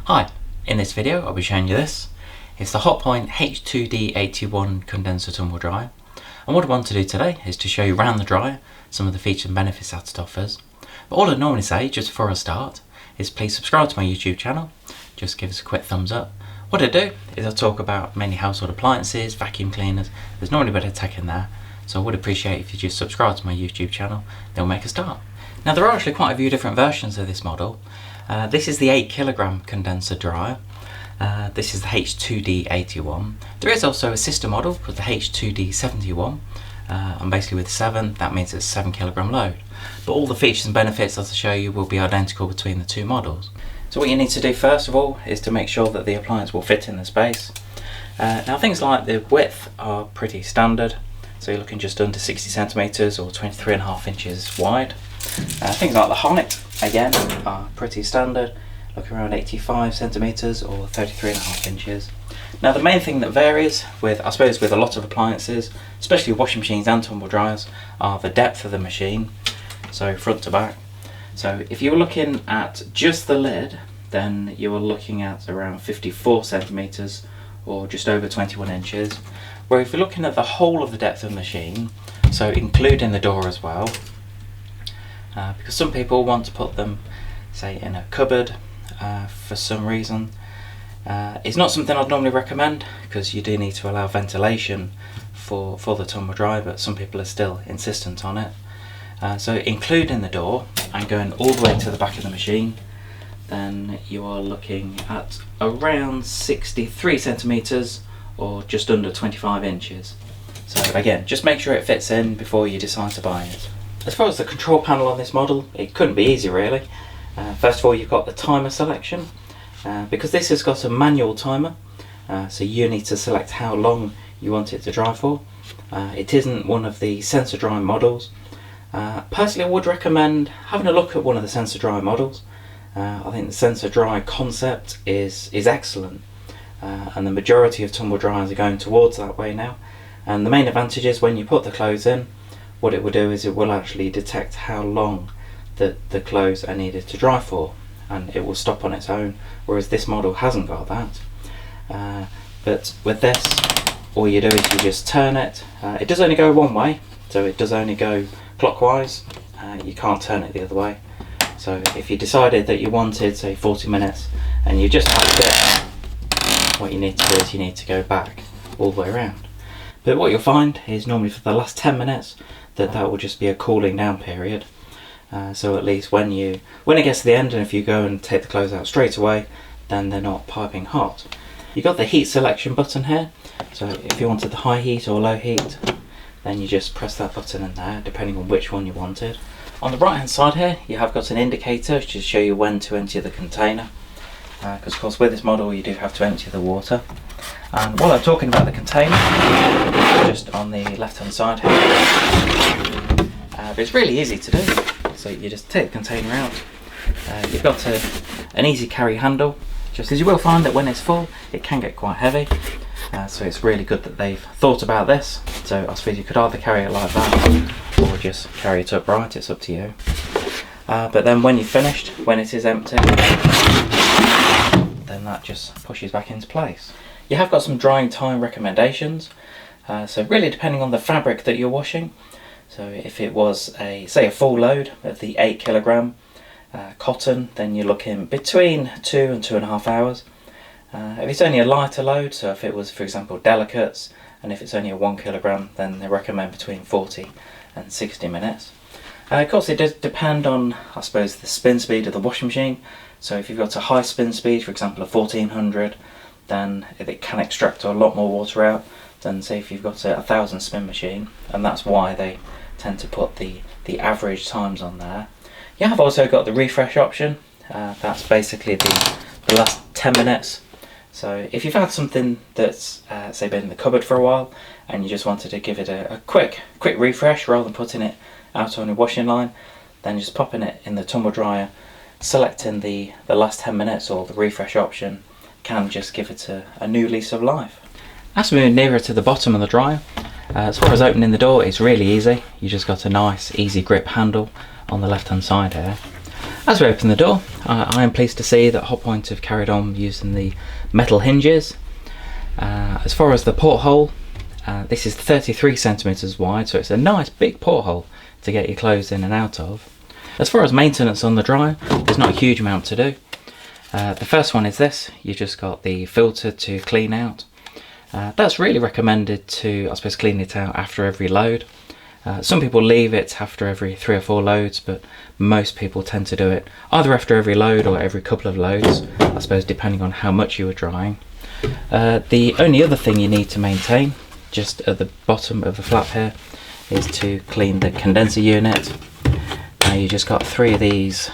Hi, in this video I'll be showing you this. It's the Hotpoint H2D81 Condenser Tumble-Dryer, and what I want to do today is to show you around the dryer some of the features and benefits that it offers. But all I'd normally say just before I start is please subscribe to my YouTube channel, just give us a quick thumbs up. What I do is I talk about mainly household appliances, vacuum cleaners. There's normally a bit of tech in there, so I would appreciate if you just subscribe to my YouTube channel, then we'll make a start. Now there are actually quite a few different versions of this model. This is the 8kg condenser dryer. This is the H2D81. There is also a sister model called the H2D71, and basically with 7 that means it's a 7kg load. But all the features and benefits that I'll show you will be identical between the two models. So what you need to do first of all is to make sure that the appliance will fit in the space. Now things like the width are pretty standard, so you're looking just under 60 centimeters or 23.5 inches wide. Things like the height, again, are pretty standard, looking around 85 centimeters or 33.5 inches. Now the main thing that varies with, I suppose, with a lot of appliances, especially washing machines and tumble dryers, are the depth of the machine, so front to back. So if you're looking at just the lid, then you're looking at around 54 centimeters or just over 21 inches. Where if you're looking at the whole of the depth of the machine, so including the door as well, because some people want to put them, say, in a cupboard for some reason. It's not something I'd normally recommend because you do need to allow ventilation for the tumble dryer, but some people are still insistent on it. So including the door and going all the way to the back of the machine, then you are looking at around 63 centimeters or just under 25 inches. So again, just make sure it fits in before you decide to buy it. As far as the control panel on this model, it couldn't be easy really. First of all, you've got the timer selection. Because this has got a manual timer, so you need to select how long you want it to dry for. It isn't one of the sensor dry models. Personally, I would recommend having a look at one of the sensor dry models. I think the sensor dry concept is excellent, and the majority of tumble dryers are going towards that way now. And the main advantage is when you put the clothes in, what it will do is it will actually detect how long the clothes are needed to dry for, and it will stop on its own, whereas this model hasn't got that. But with this, all you do is you just turn it. It does only go one way, so it does only go clockwise. You can't turn it the other way. So if you decided that you wanted, say, 40 minutes and you just packed it, what you need to do is you need to go back all the way around. But what you'll find is normally for the last 10 minutes that will just be a cooling down period. So at least when it gets to the end, and if you go and take the clothes out straight away, then they're not piping hot. You've got the heat selection button here, so if you wanted the high heat or low heat, then you just press that button in there, depending on which one you wanted. On the right hand side here, you have got an indicator to show you when to empty the container, because of course with this model you do have to empty the water. And while I'm talking about the container, just on the left hand side here, but it's really easy to do. So you just take the container out. You've got an easy carry handle, just as you will find that when it's full it can get quite heavy, so it's really good that they've thought about this. So I suppose you could either carry it like that or just carry it upright, it's up to you. But then when you've finished, when it is empty, then that just pushes back into place. You have got some drying time recommendations, so really depending on the fabric that you're washing. So if it was a full load of the 8kg cotton, then you're looking between 2 and 2.5 hours. If it's only a lighter load, so if it was, for example, delicates, and if it's only a 1kg, then they recommend between 40 and 60 minutes. Of course, it does depend on, I suppose, the spin speed of the washing machine. So if you've got a high spin speed, for example, a 1400, then it can extract a lot more water out than, say, if you've got a 1000 spin machine, and that's why they tend to put the average times on there. You have also got the refresh option. That's basically the last 10 minutes. So if you've had something that's say been in the cupboard for a while and you just wanted to give it a quick refresh rather than putting it out on your washing line, then just popping it in the tumble dryer, selecting the last 10 minutes or the refresh option can just give it a new lease of life. As we move nearer to the bottom of the dryer, as far as opening the door, it's really easy. You just got a nice easy grip handle on the left hand side here. As we open the door, I am pleased to see that Hotpoint have carried on using the metal hinges. As far as the porthole, this is 33 centimeters wide, so it's a nice big porthole to get your clothes in and out of. As far as maintenance on the dryer, there's not a huge amount to do. The first one is this. You just got the filter to clean out. That's really recommended to, I suppose, clean it out after every load. Some people leave it after every 3 or 4 loads, but most people tend to do it either after every load or every couple of loads, I suppose, depending on how much you are drying. The only other thing you need to maintain, just at the bottom of the flap here, is to clean the condenser unit. Now you just got 3 of these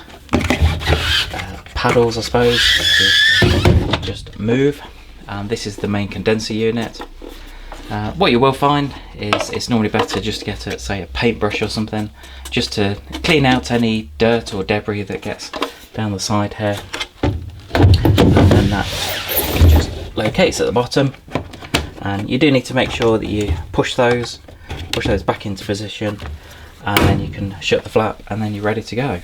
paddles, I suppose, to just move. This is the main condenser unit. What you will find is it's normally better just to get say a paintbrush or something, just to clean out any dirt or debris that gets down the side here, and then that just locates at the bottom. And you do need to make sure that you push those back into position, and then you can shut the flap, and then you're ready to go.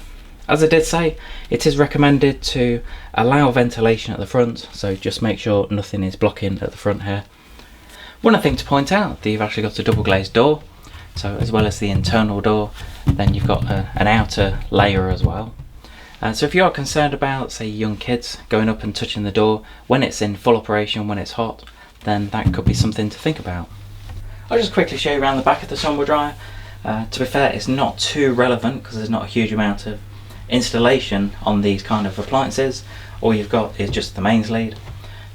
As I did say, it is recommended to allow ventilation at the front, so just make sure nothing is blocking at the front here. One other thing to point out, that you've actually got a double glazed door, so as well as the internal door, then you've got an outer layer as well. So if you are concerned about, say, young kids going up and touching the door when it's in full operation, when it's hot, then that could be something to think about. I'll just quickly show you around the back of the tumble dryer. To be fair, it's not too relevant because there's not a huge amount of installation on these kind of appliances. All you've got is just the mains lead.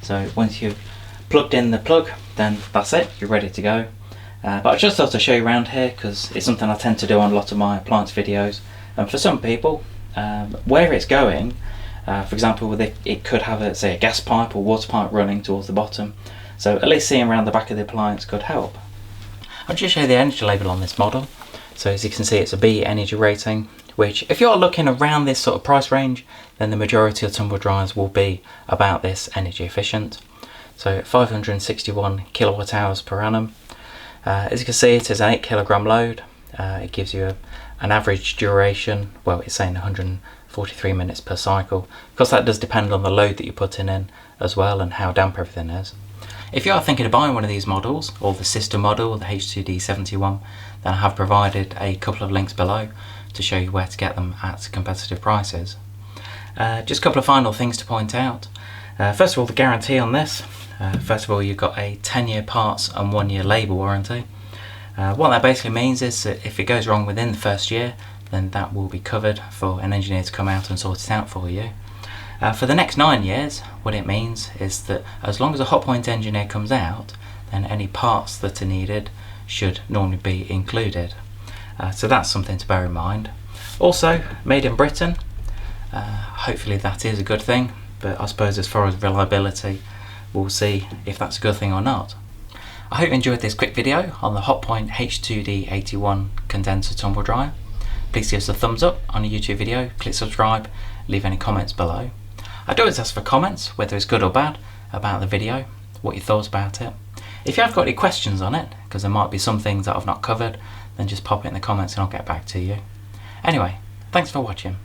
So once you've plugged in the plug, then that's it, you're ready to go. But I just thought I'd show you around here because it's something I tend to do on a lot of my appliance videos. And for some people, where it's going, for example, it could have say a gas pipe or water pipe running towards the bottom. So at least seeing around the back of the appliance could help. I'll just show you the energy label on this model. So as you can see, it's a B energy rating, which if you're looking around this sort of price range, then the majority of tumble dryers will be about this energy efficient. So 561 kilowatt hours per annum. As you can see, it is an 8 kilogram load. It gives you an average duration, well, it's saying 143 minutes per cycle. Of course, that does depend on the load that you're putting in as well and how damp everything is. If you are thinking of buying one of these models, or the sister model, the H2D81, then I have provided a couple of links below to show you where to get them at competitive prices. Just a couple of final things to point out. First of all, the guarantee on this. First of all, you've got a 10-year parts and 1-year labour warranty. What that basically means is that if it goes wrong within the first year, then that will be covered for an engineer to come out and sort it out for you. For the next 9 years, what it means is that as long as a Hotpoint engineer comes out, then any parts that are needed should normally be included. So that's something to bear in mind. Also, made in Britain. Hopefully that is a good thing, but I suppose as far as reliability, we'll see if that's a good thing or not. I hope you enjoyed this quick video on the Hotpoint H2D81 Condenser Tumble Dryer. Please give us a thumbs up on a YouTube video, click subscribe, leave any comments below. I do always ask for comments, whether it's good or bad, about the video, what you thought about it. If you have got any questions on it, because there might be some things that I've not covered, then just pop it in the comments and I'll get back to you. Anyway, thanks for watching.